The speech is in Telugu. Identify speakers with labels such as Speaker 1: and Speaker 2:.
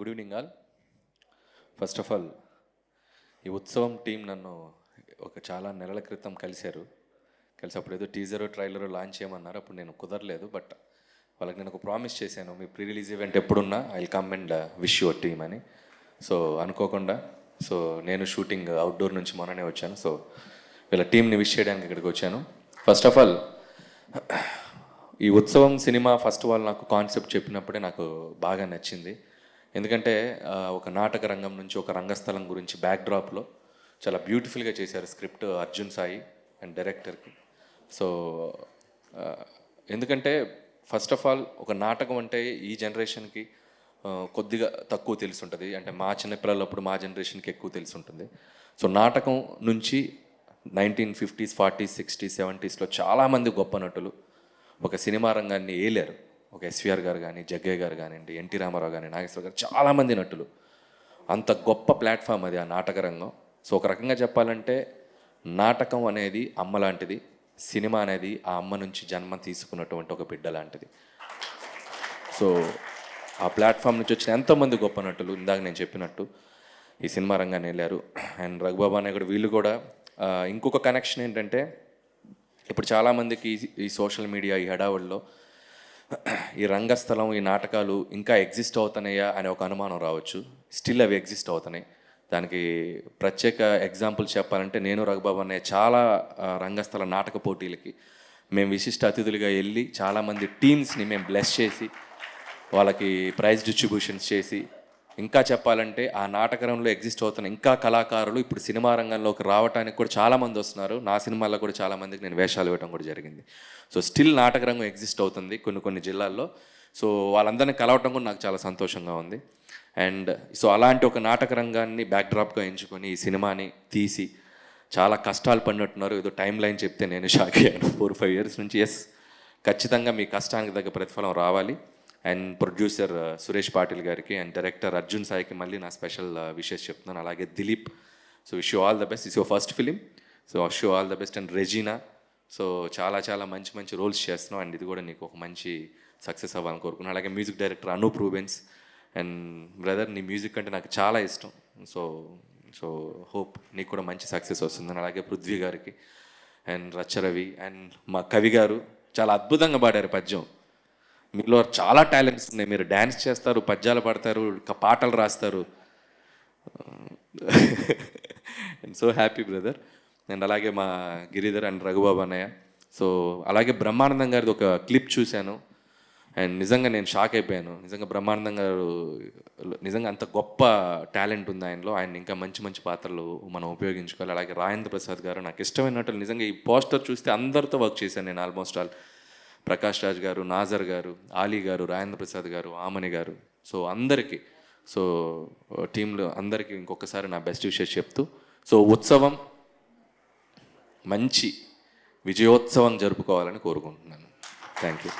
Speaker 1: Good evening all. First of all ఈ ఉత్సవం టీం నన్ను ఒక చాలా నెలల క్రితం కలిశారు. అప్పుడు ఏదో టీజరు ట్రైలరు లాంచ్ చేయమన్నారు. అప్పుడు నేను కుదరలేదు. బట్ వాళ్ళకి నేను ఒక ప్రామిస్ చేశాను, మీ ప్రీ రిలీజ్ ఈవెంట్ ఎప్పుడున్నా I will come and wish your team అని. సో అనుకోకుండా నేను షూటింగ్ అవుట్డోర్ నుంచి మొన్ననే వచ్చాను. సో వీళ్ళ టీంని విష్ చేయడానికి ఇక్కడికి వచ్చాను. ఫస్ట్ ఆఫ్ ఆల్ ఈ ఉత్సవం సినిమా ఫస్ట్ ఆల్ నాకు కాన్సెప్ట్ చెప్పినప్పుడే నాకు బాగా నచ్చింది. ఎందుకంటే ఒక నాటక రంగం నుంచి ఒక రంగస్థలం గురించి బ్యాక్డ్రాప్లో చాలా బ్యూటిఫుల్గా చేశారు స్క్రిప్ట్ అర్జున్ సాయి అండ్ డైరెక్టర్కి. సో ఎందుకంటే ఫస్ట్ ఆఫ్ ఆల్ ఒక నాటకం అంటే ఈ జనరేషన్కి కొద్దిగా తక్కువ తెలుసుంటుంది. అంటే మా చిన్నపిల్లలప్పుడు మా జనరేషన్కి ఎక్కువ తెలుసుంటుంది. సో నాటకం నుంచి 1950s, 40s, 60s, 70sలో చాలామంది గొప్ప నటులు ఒక సినిమా రంగాన్ని ఏలారు. ఒక ఎస్విఆర్ గారు కానీ, జగ్గయ్య గారు కానివ్వండి, ఎన్టీ రామారావు కానీ, నాగేశ్వర గారు, చాలామంది నటులు. అంత గొప్ప ప్లాట్ఫామ్ అది ఆ నాటక రంగం. సో ఒక రకంగా చెప్పాలంటే నాటకం అనేది అమ్మ లాంటిది, సినిమా అనేది ఆ అమ్మ నుంచి జన్మ తీసుకున్నటువంటి ఒక బిడ్డ లాంటిది. సో ఆ ప్లాట్ఫామ్ నుంచి వచ్చిన ఎంతోమంది గొప్ప నటులు ఇందాక నేను చెప్పినట్టు ఈ సినిమా రంగాన్ని వెళ్ళారు. అండ్ రఘుబాబు అనే కూడా వీళ్ళు కూడా ఇంకొక కనెక్షన్ ఏంటంటే ఇప్పుడు చాలామందికి ఈ సోషల్ మీడియా ఈ హడావుల్లో ఈ రంగస్థలం ఈ నాటకాలు ఇంకా ఎగ్జిస్ట్ అవుతున్నాయా అనే ఒక అనుమానం రావచ్చు. స్టిల్ అవి ఎగ్జిస్ట్ అవుతున్నాయి. దానికి ప్రత్యేక ఎగ్జాంపుల్ చెప్పాలంటే నేను రఘుబాబు అనే చాలా రంగస్థల నాటక పోటీలకి మేము విశిష్ట అతిథులుగా వెళ్ళి చాలామంది టీమ్స్ని మేము బ్లెస్ చేసి వాళ్ళకి ప్రైజ్ డిస్ట్రిబ్యూషన్స్ చేసి, ఇంకా చెప్పాలంటే ఆ నాటకరంలో ఎగ్జిస్ట్ అవుతున్న ఇంకా కళాకారులు ఇప్పుడు సినిమా రంగంలోకి రావడానికి కూడా చాలామంది వస్తున్నారు. నా సినిమాల్లో కూడా చాలామందికి నేను వేషాలు ఇవ్వడం కూడా జరిగింది. సో స్టిల్ నాటక రంగం ఎగ్జిస్ట్ అవుతుంది కొన్ని జిల్లాల్లో. సో వాళ్ళందరినీ కలవటం కూడా నాకు చాలా సంతోషంగా ఉంది. అండ్ సో అలాంటి ఒక నాటక రంగాన్ని బ్యాక్డ్రాప్గా ఎంచుకొని ఈ సినిమాని తీసి చాలా కష్టాలు పడినట్టున్నారు. ఏదో టైం లైన్ చెప్తే నేను షాక్ అయ్యాను. 4-5 years నుంచి. ఎస్, ఖచ్చితంగా మీ కష్టానికి తగ్గ ప్రతిఫలం రావాలి. అండ్ ప్రొడ్యూసర్ సురేష్ పాటిల్ గారికి అండ్ డైరెక్టర్ అర్జున్ సాయికి మళ్ళీ నా స్పెషల్ విషెస్ చెప్తున్నాను. అలాగే Dilip. So wish you all the best. It's your first film. So wish you all the best. And Regina, so చాలా మంచి రోల్స్ చేస్తున్నావు. అండ్ ఇది కూడా నీకు ఒక మంచి సక్సెస్ అవ్వాలని కోరుకున్నాను. అలాగే music director Anup Rubens. And brother, నీ మ్యూజిక్ అంటే నాకు చాలా ఇష్టం. సో హోప్ నీకు కూడా మంచి సక్సెస్ వస్తుందని. అలాగే పృథ్వీ గారికి అండ్ రచ్చరవి అండ్ మా కవి గారు చాలా అద్భుతంగా పాడారు పద్యం. మీలో చాలా టాలెంట్స్ ఉన్నాయి. మీరు డ్యాన్స్ చేస్తారు, పద్యాలు పాడతారు, పాటలు రాస్తారు. And so happy brother. And అలాగే మా గిరిధర్ అండ్ రఘుబాబు అన్నయ్య. సో అలాగే బ్రహ్మానందం గారిది ఒక క్లిప్ చూశాను అండ్ నిజంగా నేను షాక్ అయిపోయాను. నిజంగా బ్రహ్మానందం గారు నిజంగా అంత గొప్ప టాలెంట్ ఉంది ఆయనలో. ఆయన ఇంకా మంచి పాత్రలు మనం ఉపయోగించుకోవాలి. అలాగే రాజేంద్ర ప్రసాద్ గారు నాకు ఇష్టమైన నటులు. నిజంగా ఈ పోస్టర్ చూస్తే అందరితో వర్క్ చేశాను నేను ఆల్మోస్ట్ ఆల్. ప్రకాష్ రాజ్ గారు, నాజర్ గారు, ఆలీ గారు, రాజేంద్ర ప్రసాద్ గారు, ఆమని గారు. సో అందరికీ, సో టీంలో అందరికీ ఇంకొకసారి నా బెస్ట్ విషెస్ చెప్తూ, సో ఉత్సవం మంచి విజయోత్సవం జరుపుకోవాలని కోరుకుంటున్నాను. Thank you.